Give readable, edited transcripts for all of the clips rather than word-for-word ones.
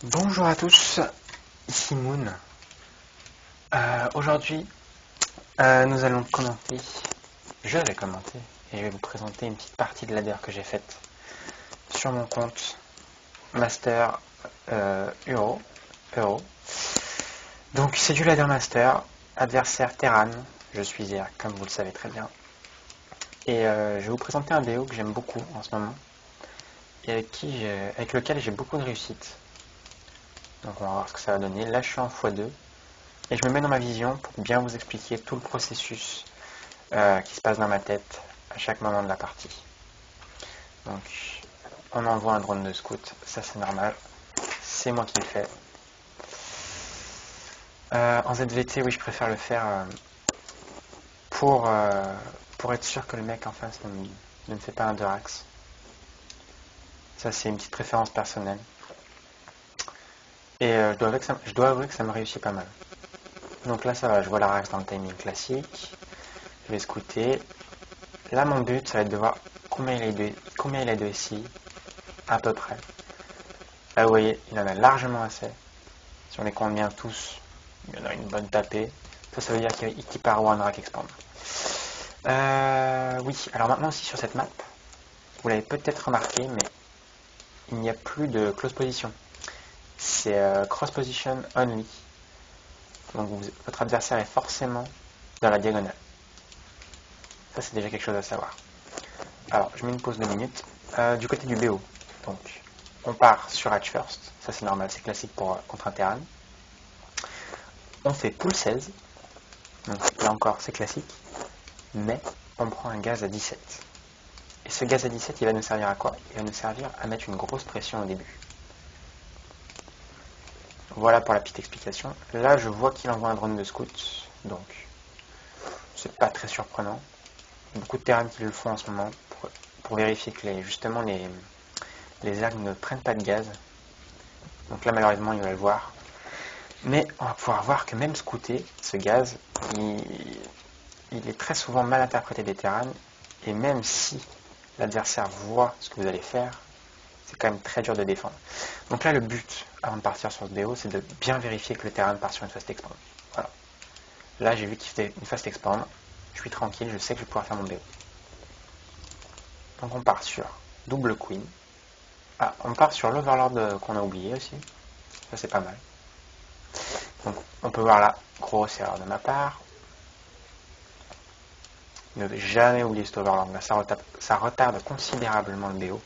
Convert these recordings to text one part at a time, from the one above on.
Bonjour à tous, ici Moon. Aujourd'hui, nous allons commenter, je vais commenter, et je vais vous présenter une petite partie de ladder que j'ai faite sur mon compte Master Euro. Donc c'est du ladder Master, adversaire Terran, je suis Zerg, comme vous le savez très bien. Et je vais vous présenter un BO que j'aime beaucoup en ce moment, et avec lequel j'ai beaucoup de réussite. Donc on va voir ce que ça va donner. Là je suis en x2. Et je me mets dans ma vision pour bien vous expliquer tout le processus qui se passe dans ma tête à chaque moment de la partie. Donc, on envoie un drone de scout, ça c'est normal. C'est moi qui le fais. En ZVT, oui, je préfère le faire pour être sûr que le mec en face ne me fait pas un Durax. Ça, c'est une petite préférence personnelle. Et je dois avouer que ça me réussit pas mal. Donc là, ça va, je vois la rax dans le timing classique. Je vais scouter. Là, mon but, ça va être de voir combien il a de SI, à peu près. Là, vous voyez, il en a largement assez. Si on les compte bien tous, il y en a une bonne tapée. Ça veut dire qu'il part One Rack Expand. Oui, alors maintenant aussi sur cette map, vous l'avez peut-être remarqué, mais il n'y a plus de close position. C'est cross position only. Donc votre adversaire est forcément dans la diagonale. Ça, c'est déjà quelque chose à savoir. Alors, je mets une pause de minutes. Du côté du BO, donc, on part sur Hatch First. Ça, c'est normal, c'est classique contre un Terran. On fait pool 16. Donc, là encore, c'est classique. Mais, on prend un gaz à 17. Et ce gaz à 17, il va nous servir à quoi? Il va nous servir à mettre une grosse pression au début. Voilà pour la petite explication. Là, je vois qu'il envoie un drone de scout. Donc, c'est pas très surprenant. Il y a beaucoup de Terrans qui le font en ce moment pour vérifier que justement les ergs ne prennent pas de gaz. Donc là, malheureusement, il va le voir. Mais on va pouvoir voir que même scouté, ce gaz, il est très souvent mal interprété des Terrans. Et même si l'adversaire voit ce que vous allez faire, c'est quand même très dur de défendre. Donc là, le but, avant de partir sur ce BO, c'est de bien vérifier que le Terran part sur une fast expand. Voilà. Là, j'ai vu qu'il fait une fast expand. Je suis tranquille, je sais que je vais pouvoir faire mon BO. Donc on part sur double queen. Ah, on part sur l'Overlord qu'on a oublié aussi. Ça, c'est pas mal. Donc, on peut voir là, grosse erreur de ma part. Ne jamais oublier cet Overlord. Là, ça retarde considérablement le BO.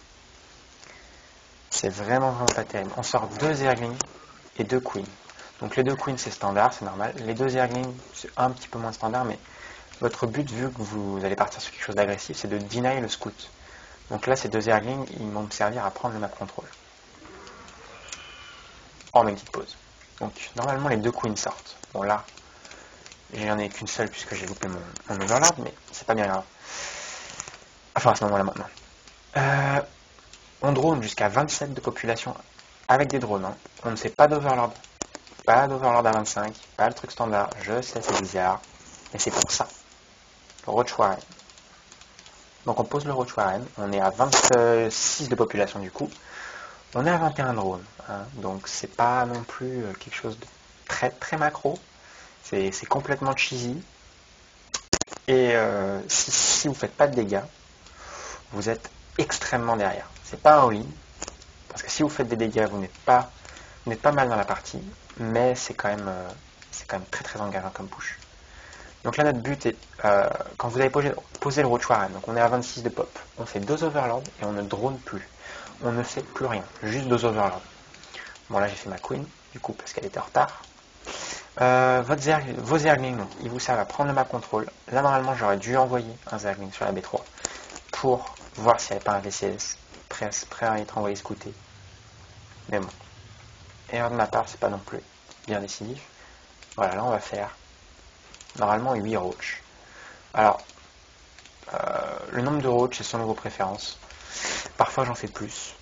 C'est vraiment pas terrible. On sort 2 Zerglings et 2 Queens. Donc les 2 Queens, c'est standard, c'est normal. Les 2 Zerglings, c'est un petit peu moins standard, mais votre but, vu que vous allez partir sur quelque chose d'agressif, c'est de deny le scout. Donc là, ces 2 Zerglings, ils vont me servir à prendre le map control. Oh, mais une petite pause. Donc, normalement, les 2 Queens sortent. Bon, là, j'en ai qu'une seule puisque j'ai loupé mon Overlord, mais c'est pas bien grave. Enfin, à ce moment-là, maintenant. On drone jusqu'à 27 de population avec des drones. Hein. On ne fait pas d'Overlord. Pas d'Overlord à 25. Pas le truc standard. Je sais, c'est bizarre. Mais c'est pour ça. Le Roach Warren. Donc on pose le Roach Warren. On est à 26 de population du coup. On est à 21 drones. Hein. Donc c'est pas non plus quelque chose de très très macro. C'est complètement cheesy. Et si vous faites pas de dégâts, vous êtes extrêmement derrière. C'est pas un all-in. Parce que si vous faites des dégâts, vous n'êtes pas mal dans la partie, mais c'est quand même très très engageant comme push. Donc là, notre but est, quand vous avez posé le Roach Warren, donc on est à 26 de pop, on fait 2 Overlords et on ne drone plus. On ne fait plus rien, juste 2 Overlords. Bon là j'ai fait ma Queen, du coup, parce qu'elle était en retard. Vos Zerglings, donc, ils vous servent à prendre le map control. Là, normalement, j'aurais dû envoyer un Zergling sur la B3 pour voir s'il n'y avait pas un VCS prêt à être envoyé scouter. Mais bon, erreur de ma part, c'est pas non plus bien décisif. Voilà, là on va faire normalement 8 roach. Alors, le nombre de roach, c'est selon vos préférences. Parfois j'en fais plus.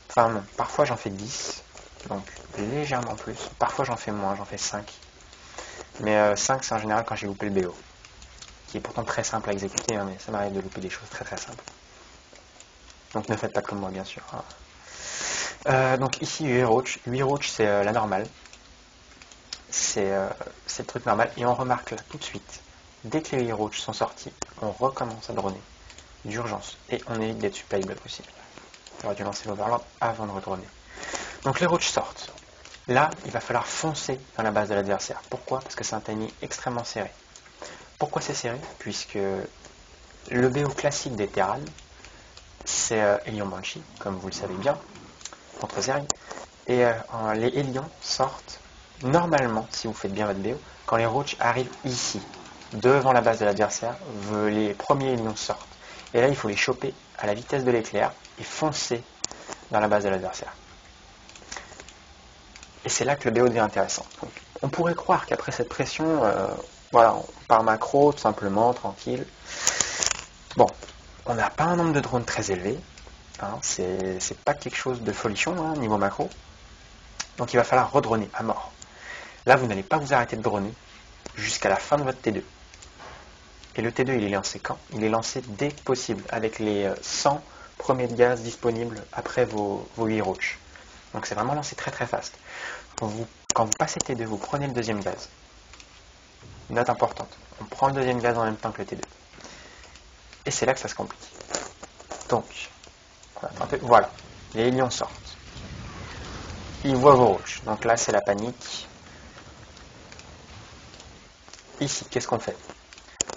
Enfin non, parfois j'en fais 10. Donc légèrement plus. Parfois j'en fais moins, j'en fais 5. Mais 5 c'est en général quand j'ai loupé le BO. Qui est pourtant très simple à exécuter, hein, mais ça m'arrive de louper des choses très très simples. Donc ne faites pas comme moi bien sûr. Hein. Donc ici 8 roach. 8 roach c'est la normale. C'est le truc normal. Et on remarque là tout de suite, dès que les 8 roach sont sortis, on recommence à droner d'urgence. Et on évite d'être supply possible. J'aurais dû lancer l'overlord avant de redroner. Donc les roach sortent. Là, il va falloir foncer dans la base de l'adversaire. Pourquoi? Parce que c'est un timing extrêmement serré. Pourquoi c'est serré? Puisque le BO classique des Terran, c'est Hellion Banshee, comme vous le savez bien, contre Zerg. Et les Hellions sortent, normalement, si vous faites bien votre BO, quand les Roach arrivent ici, devant la base de l'adversaire, les premiers Hellions sortent. Et là, il faut les choper à la vitesse de l'éclair et foncer dans la base de l'adversaire. Et c'est là que le BO devient intéressant. Donc, on pourrait croire qu'après cette pression, voilà, on part macro, tout simplement, tranquille. Bon, on n'a pas un nombre de drones très élevé. Hein, c'est pas quelque chose de folichon, hein, niveau macro. Donc il va falloir redroner à mort. Là, vous n'allez pas vous arrêter de droner jusqu'à la fin de votre T2. Et le T2, il est lancé quand? Il est lancé dès que possible, avec les 100 premiers de gaz disponibles après vos 8 roach. Donc c'est vraiment lancé très très fast. Quand vous passez T2, vous prenez le deuxième gaz. Note importante, on prend le deuxième gaz en même temps que le T2. Et c'est là que ça se complique. Donc, voilà, les Hellions sortent. Ils voient vos roches. Donc là, c'est la panique. Ici, qu'est-ce qu'on fait?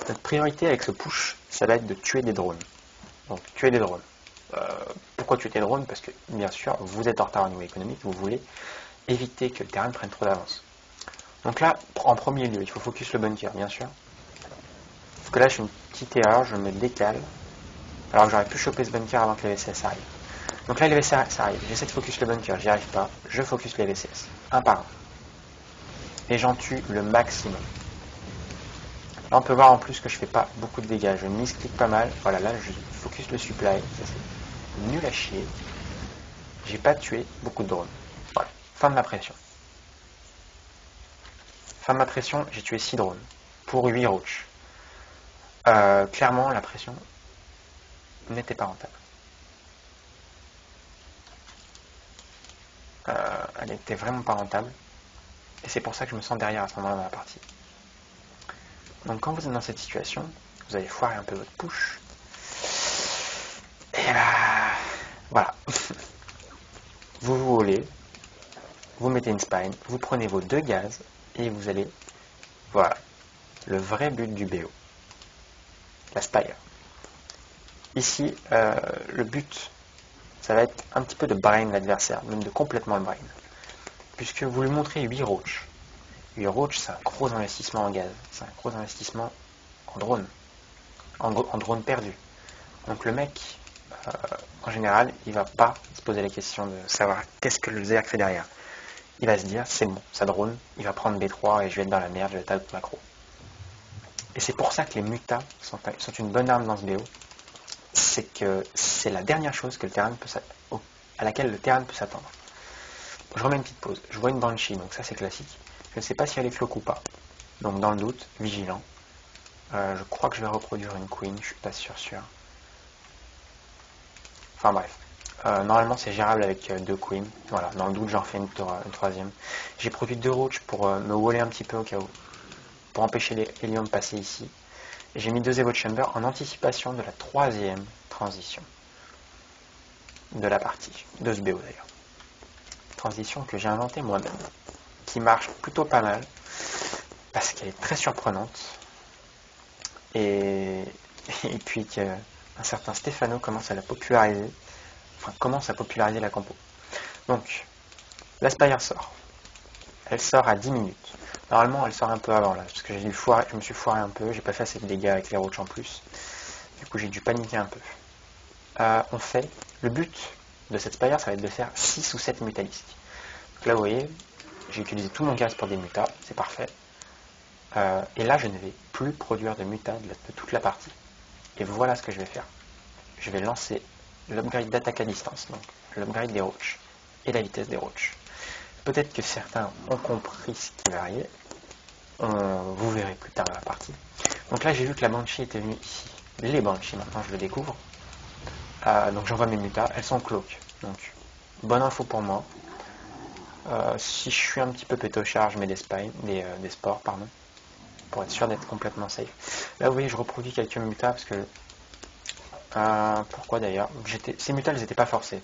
Notre priorité avec ce push, ça va être de tuer des drones. Donc, tuer des drones. Pourquoi tuer des drones? Parce que, bien sûr, vous êtes en retard au niveau économique, vous voulez éviter que le terrain prenne trop d'avance. Donc là, en premier lieu, il faut focus le bunker, bien sûr. Parce que là, je fais une petite erreur, je me décale. Alors que j'aurais pu choper ce bunker avant que les VCS arrivent. Donc là, les VCS arrivent. J'essaie de focus le bunker, j'y arrive pas. Je focus les VCS, un par un. Et j'en tue le maximum. Là, on peut voir en plus que je fais pas beaucoup de dégâts. Je misclick pas mal. Voilà, là, je focus le supply. Ça, c'est nul à chier. J'ai pas tué beaucoup de drones. Voilà, fin de ma pression. Fin de ma pression, j'ai tué 6 drones. Pour 8 roach. Clairement, la pression n'était pas rentable. Elle n'était vraiment pas rentable. Et c'est pour ça que je me sens derrière à ce moment-là dans la partie. Donc quand vous êtes dans cette situation, vous allez foirer un peu votre push. Et là, voilà. Vous vous roulez, vous mettez une spine, vous prenez vos 2 gaz et vous allez, voilà, le vrai but du BO, la spire. Ici, le but, ça va être un petit peu de brain l'adversaire, même de complètement le brain. Puisque vous lui montrez 8 roach. 8 roach, c'est un gros investissement en gaz, c'est un gros investissement en drone, en drone perdu. Donc le mec, en général, il va pas se poser la question de savoir qu'est-ce que le Zerg fait derrière. Il va se dire, c'est bon, ça drone, il va prendre B3 et je vais être dans la merde, je vais être out macro. Et c'est pour ça que les mutas sont une bonne arme dans ce BO. C'est que c'est la dernière chose que à laquelle le terrain peut s'attendre. Je remets une petite pause. Je vois une Banshee, donc ça c'est classique. Je ne sais pas si elle est cloque ou pas. Donc dans le doute, vigilant. Je crois que je vais reproduire une Queen, je suis pas sûr. Enfin bref. Normalement c'est gérable avec 2 Queens. Voilà, dans le doute j'en fais une troisième. J'ai produit 2 roach pour me waller un petit peu au cas où. Pour empêcher les Hellions de passer ici. Et j'ai mis 2 Evo Chamber en anticipation de la 3e transition de la partie, de ce BO d'ailleurs. Transition que j'ai inventée moi-même, qui marche plutôt pas mal, parce qu'elle est très surprenante, et puis qu'un certain Stefano commence à la populariser, la compo. Donc, la Spire sort. Elle sort à 10 minutes. Normalement, elle sort un peu avant là, parce que je me suis foiré un peu, j'ai pas fait assez de dégâts avec les roach en plus. Du coup, j'ai dû paniquer un peu. Le but de cette Spire, ça va être de faire 6 ou 7 mutalistes. Donc là, vous voyez, j'ai utilisé tout mon gaz pour des mutas, c'est parfait. Et là, je ne vais plus produire de mutas de toute la partie. Et voilà ce que je vais faire. Je vais lancer l'upgrade d'attaque à distance, donc l'upgrade des roach et la vitesse des roach. Peut-être que certains ont compris ce qui va arriver. Vous verrez plus tard dans la partie. Donc là, j'ai vu que la Banshee était venue ici. Les Banshees, maintenant, je le découvre. Donc j'envoie mes mutas. Elles sont cloak. Donc bonne info pour moi. Si je suis un petit peu pétochard, je mets des sports, pardon, pour être sûr d'être complètement safe. Là, vous voyez, je reproduis quelques mutas parce que pourquoi d'ailleurs? Ces mutas, elles n'étaient pas forcées.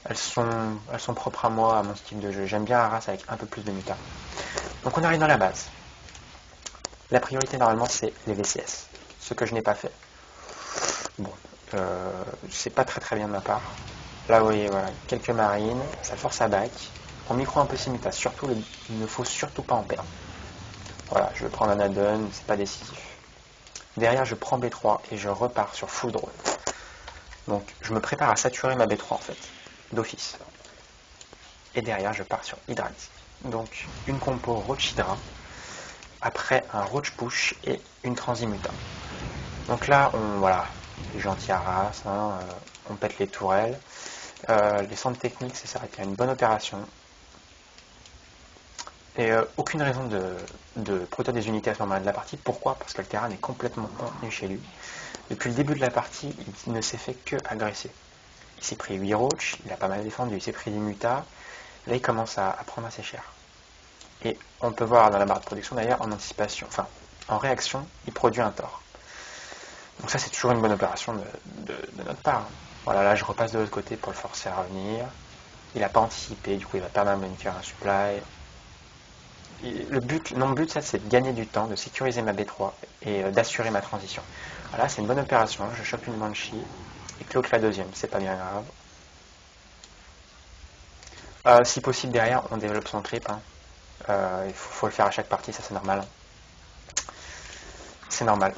Elles sont propres à moi, à mon style de jeu. J'aime bien la race avec un peu plus de mutas. Donc on arrive dans la base. La priorité normalement c'est les VCS. Ce que je n'ai pas fait. Bon, c'est pas très bien de ma part. Là vous voyez, voilà, quelques marines, ça force à back. On micro un peu ces mutas. Surtout, il ne faut surtout pas en perdre. Voilà, je vais prendre un add-on, c'est pas décisif. Derrière, je prends B3 et je repars sur full drone. Donc, je me prépare à saturer ma B3 en fait, d'office. Et derrière, je pars sur Hydralisk. Donc, une compo Roach Hydra, après un Roach Push et une Transimuta. Donc là, voilà, les gentils Arras, on pète les tourelles. Les centres techniques, c'est ça, il y a une bonne opération. Et aucune raison de produire des unités à ce moment-là de la partie. Pourquoi? Parce que le terrain est complètement contenu chez lui. Depuis le début de la partie, il ne s'est fait que agresser. Il s'est pris 8 roach, il a pas mal défendu, il s'est pris des mutas. Là, il commence à prendre assez cher. Et on peut voir dans la barre de production, d'ailleurs, en anticipation, enfin, en réaction, il produit un tort. Donc ça, c'est toujours une bonne opération de notre part. Voilà, là, je repasse de l'autre côté pour le forcer à revenir. Il n'a pas anticipé, du coup, il va pas mal faire un supply. Mon but, ça, c'est de gagner du temps, de sécuriser ma B3 et d'assurer ma transition. Voilà, c'est une bonne opération. Je chope une Banshee et cloque la deuxième, c'est pas bien grave. Si possible, derrière, on développe son creep. Hein. Il faut le faire à chaque partie, ça c'est normal. C'est normal.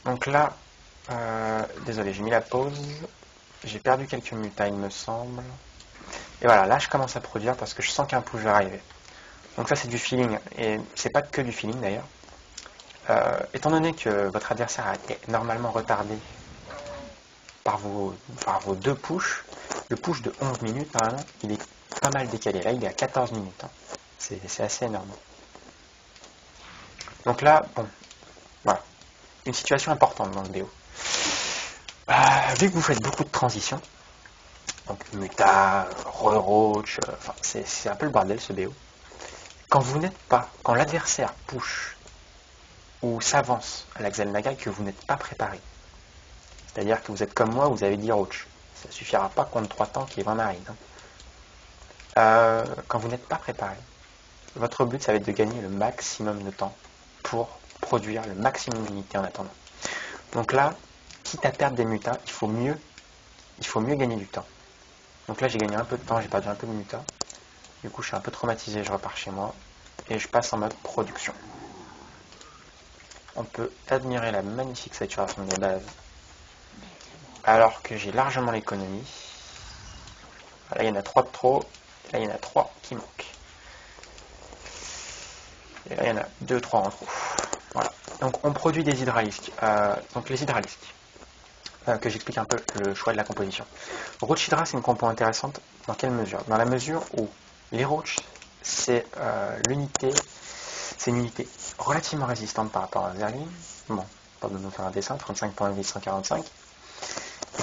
Donc là, désolé, j'ai mis la pause. J'ai perdu quelques mutas, il me semble. Et voilà, là, je commence à produire parce que je sens qu'un push va arriver. Donc ça, c'est du feeling. Et c'est pas que du feeling, d'ailleurs. Étant donné que votre adversaire est normalement retardé par vos 2 pushs, le push de 11 minutes, normalement, il est pas mal décalé. Là, il est à 14 minutes. Hein. C'est assez énorme. Donc là, bon, voilà. Une situation importante dans le BO. Vu que vous faites beaucoup de transitions, donc muta, roach, enfin, c'est un peu le bordel ce BO. Quand l'adversaire push ou s'avance à la Xel'Naga et que vous n'êtes pas préparé, c'est-à-dire que vous êtes comme moi, vous avez 10 roach, ça ne suffira pas contre 3 tanks et 20 marines. Hein. Quand vous n'êtes pas préparé, votre but ça va être de gagner le maximum de temps pour produire le maximum d'unités en attendant. Donc là, quitte à perdre des mutas, il faut mieux gagner du temps. Donc là j'ai gagné un peu de temps, j'ai perdu un peu de mutas. Du coup je suis un peu traumatisé, je repars chez moi et je passe en mode production. On peut admirer la magnifique saturation des bases alors que j'ai largement l'économie. Là il y en a 3 de trop, là il y en a 3 qui manquent. Et là il y en a 2-3 en trop. Voilà. Donc on produit des hydralisques. Donc les hydralisques, que j'explique un peu le choix de la composition. Roach Hydra, c'est une compo intéressante. Dans quelle mesure? Dans la mesure où les Roach, c'est une unité relativement résistante par rapport à un Zergling. Bon, pas de nous faire un dessin, 35.8, 145.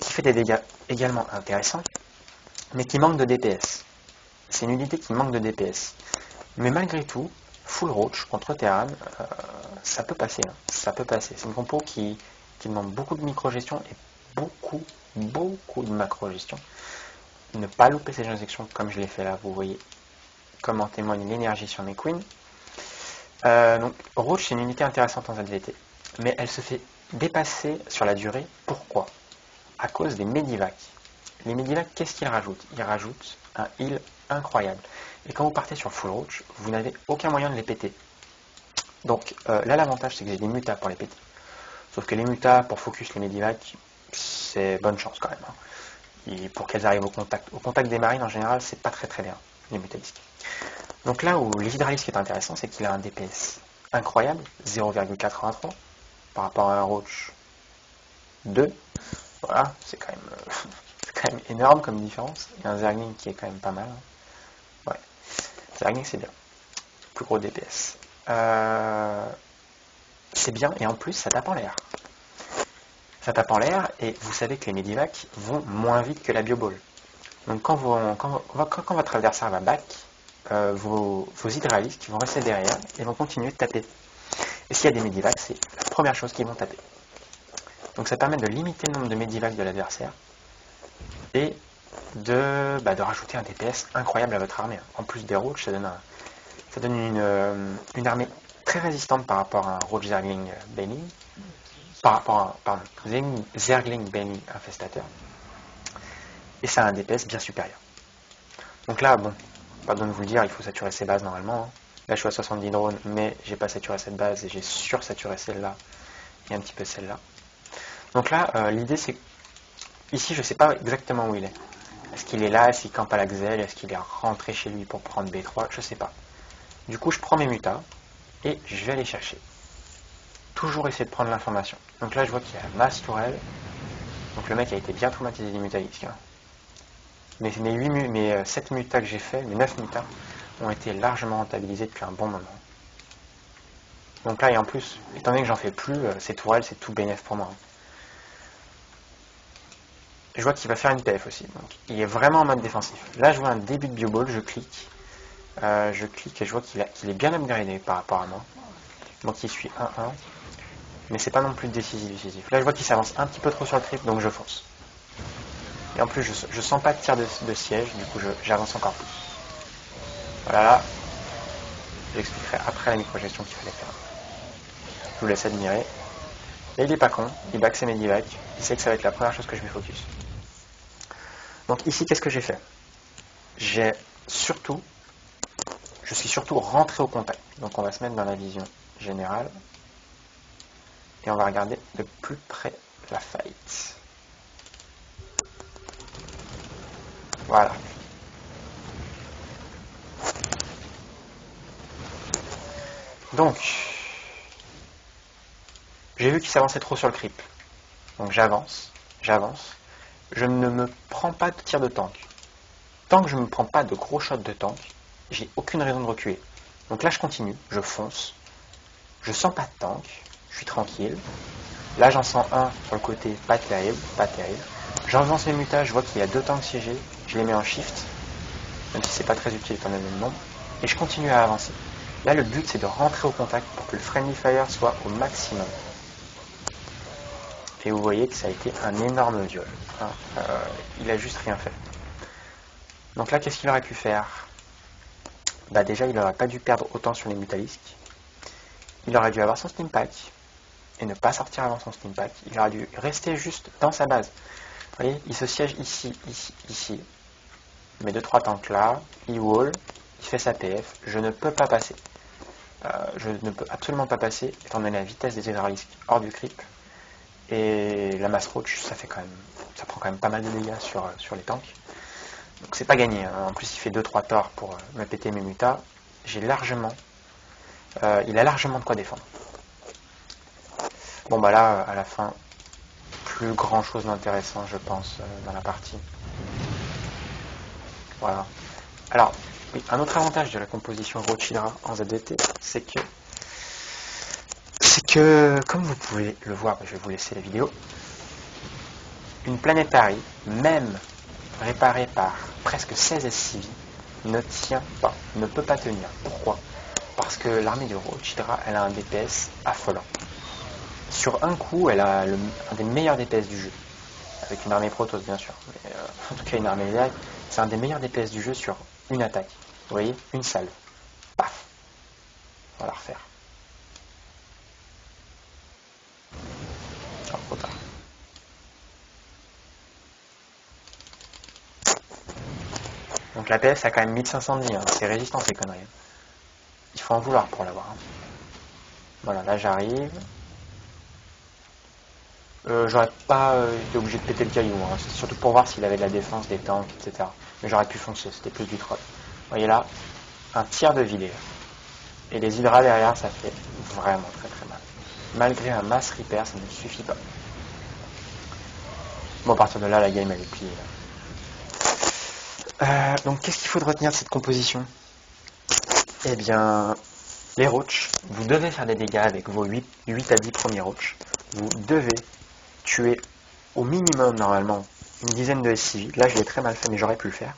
Qui fait des dégâts également intéressants, mais qui manque de DPS. C'est une unité qui manque de DPS. Mais malgré tout, full Roach contre Terran, ça peut passer. Hein. Ça peut passer. C'est une compo qui demande beaucoup de micro-gestion et beaucoup de macro-gestion. Ne pas louper ces injections comme je l'ai fait là, vous voyez comment témoigne l'énergie sur mes queens. Donc Roach, c'est une unité intéressante en ZVT, mais elle se fait dépasser sur la durée. Pourquoi? À cause des Medivacs. Les Medivacs, qu'est-ce qu'ils rajoutent? Ils rajoutent un heal incroyable. Et quand vous partez sur full Roach, vous n'avez aucun moyen de les péter. Donc là, l'avantage, c'est que j'ai des mutas pour les péter. Sauf que les mutas, pour focus les Medivacs, c'est bonne chance quand même. Hein. Et pour qu'elles arrivent au contact. Au contact des marines, en général, c'est pas très bien, les mutalisques. Donc là où les hydralisques est intéressant, c'est qu'il a un DPS incroyable, 0,83 par rapport à un Roach 2. Voilà, c'est quand même énorme comme différence. Et un Zergling qui est quand même pas mal. Hein. Ouais, Zergling c'est bien. Plus gros DPS. C'est bien et en plus ça tape en l'air. Ça tape en l'air et vous savez que les Medivacs vont moins vite que la Bioball. Donc quand votre adversaire va back, vos hydralistes vont rester derrière et vont continuer de taper. Et s'il y a des medivacs, c'est la première chose qu'ils vont taper. Donc ça permet de limiter le nombre de medivacs de l'adversaire et de rajouter un DPS incroyable à votre armée. En plus des roaches, ça donne une armée très résistante par rapport à un roach Zergling Bailing, Zergling Bailing Infestateur, et ça a un DPS bien supérieur. Donc là, bon, pas besoin de vous le dire, il faut saturer ses bases normalement. Là je suis à 70 drones, mais j'ai pas saturé cette base et j'ai sursaturé celle-là et un petit peu celle-là. Donc là, l'idée c'est ici je sais pas exactement où il est. Est-ce qu'il est là, est-ce qu'il campe à la Xel, est-ce qu'il est rentré chez lui pour prendre B3, je sais pas. Du coup je prends mes mutas et je vais aller chercher. Toujours essayer de prendre l'information. Donc là je vois qu'il y a masse tourelle. Donc le mec a été bien traumatisé des mutalisques. Hein. Mes 7 mutas que j'ai fait, mes 9 mutas, ont été largement rentabilisés depuis un bon moment. Donc là, et en plus, étant donné que j'en fais plus, ces tourelles, c'est tout bénéf pour moi. Je vois qu'il va faire une PF aussi, donc il est vraiment en mode défensif. Là, je vois un début de bioball, je clique et je vois qu'il est bien upgradé par rapport à moi. Donc il suit 1-1, mais c'est pas non plus décisif. Là, je vois qu'il s'avance un petit peu trop sur le trip, donc je fonce. Et en plus, je sens pas de tir de siège, du coup, j'avance encore plus. Voilà, là, j'expliquerai après la micro-gestion qu'il fallait faire. Je vous laisse admirer. Et il est pas con, il back ses medivacs, il sait que ça va être la première chose que je vais focus. Donc ici, qu'est-ce que j'ai fait? Je suis surtout rentré au contact. Donc on va se mettre dans la vision générale. Et on va regarder de plus près la fight. Voilà. Donc, j'ai vu qu'il s'avançait trop sur le creep. Donc j'avance. Je ne me prends pas de tir de tank. Tant que je ne me prends pas de gros shots de tank, j'ai aucune raison de reculer. Donc là je continue, je fonce. Je sens pas de tank, je suis tranquille. Là j'en sens un sur le côté, pas terrible. J'avance mes mutages, je vois qu'il y a 2 tanks siégés, je les mets en shift, même si c'est pas très utile étant donné le nombre, et je continue à avancer. Là le but c'est de rentrer au contact pour que le friendly fire soit au maximum. Et vous voyez que ça a été un énorme viol. Hein. Il a juste rien fait. Donc là qu'est-ce qu'il aurait pu faire? Déjà il n'aurait pas dû perdre autant sur les mutalisques. Il aurait dû avoir son steam pack et ne pas sortir avant son steam pack. Il aurait dû rester juste dans sa base. Vous voyez, il se siège ici. Il met 2-3 tanks là, il wall, il fait sa PF. Je ne peux pas passer. Je ne peux absolument pas passer, étant donné la vitesse des hydralisques hors du creep. Et la mass roach, ça prend quand même pas mal de dégâts sur les tanks. Donc c'est pas gagné. Hein. En plus, il fait 2-3 torts pour me péter mes mutas. Il a largement de quoi défendre. Bon là, à la fin, plus grand chose d'intéressant, je pense, dans la partie. Voilà. Alors, oui, un autre avantage de la composition Roach-Hydra en ZDT, c'est que, comme vous pouvez le voir, je vais vous laisser la vidéo, une Planetary, même réparée par presque 16 SCV, ne tient pas, ne peut pas tenir. Pourquoi? Parce que l'armée de Roach-Hydra, elle a un DPS affolant. Sur un coup, elle a un des meilleurs DPS du jeu. Avec une armée Protoss, bien sûr. Mais, en tout cas, une armée live, c'est un des meilleurs DPS du jeu sur une attaque. Vous voyez, une salve. Paf. On va la refaire. Oh, trop tard. Donc la PS a quand même 1500 de vie. Hein. C'est résistant ces conneries. Il faut en vouloir pour l'avoir. Hein. Voilà, là j'arrive. J'aurais pas été obligé de péter le caillou, hein. C'était surtout pour voir s'il avait de la défense, des tanks, etc. Mais j'aurais pu foncer, c'était plus du troll. Vous voyez là, un tiers de vie. Et les hydras derrière, ça fait vraiment très très mal. Malgré un mass repair, ça ne suffit pas. Bon, à partir de là, la game elle est pliée. Donc qu'est-ce qu'il faut de retenir de cette composition? Eh bien, les roach, vous devez faire des dégâts avec vos 8 à 10 premiers roach. Vous devez tuer au minimum, normalement, une dizaine de SCV. Là, je l'ai très mal fait, mais j'aurais pu le faire.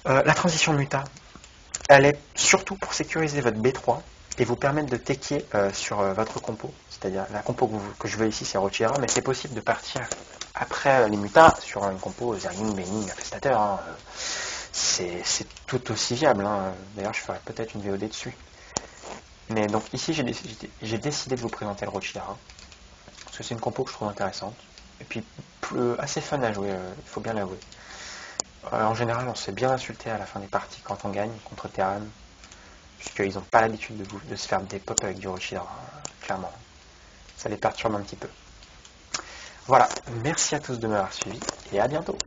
La transition muta, elle est surtout pour sécuriser votre B3 et vous permettre de techier sur votre compo. C'est-à-dire, la compo que je veux ici, c'est Rochira, mais c'est possible de partir après les mutas sur une compo Zergling, Benning, Infestateur. Hein. C'est tout aussi viable. Hein. D'ailleurs, je ferai peut-être une VOD dessus. Mais donc ici, j'ai décidé de vous présenter le Rochira, parce que c'est une compo que je trouve intéressante. Et puis, assez fun à jouer, il faut bien l'avouer. En général, on se fait bien insulter à la fin des parties quand on gagne contre Terran, puisqu'ils n'ont pas l'habitude de se faire des pop avec du Rochira, clairement. Ça les perturbe un petit peu. Voilà, merci à tous de m'avoir suivi, et à bientôt.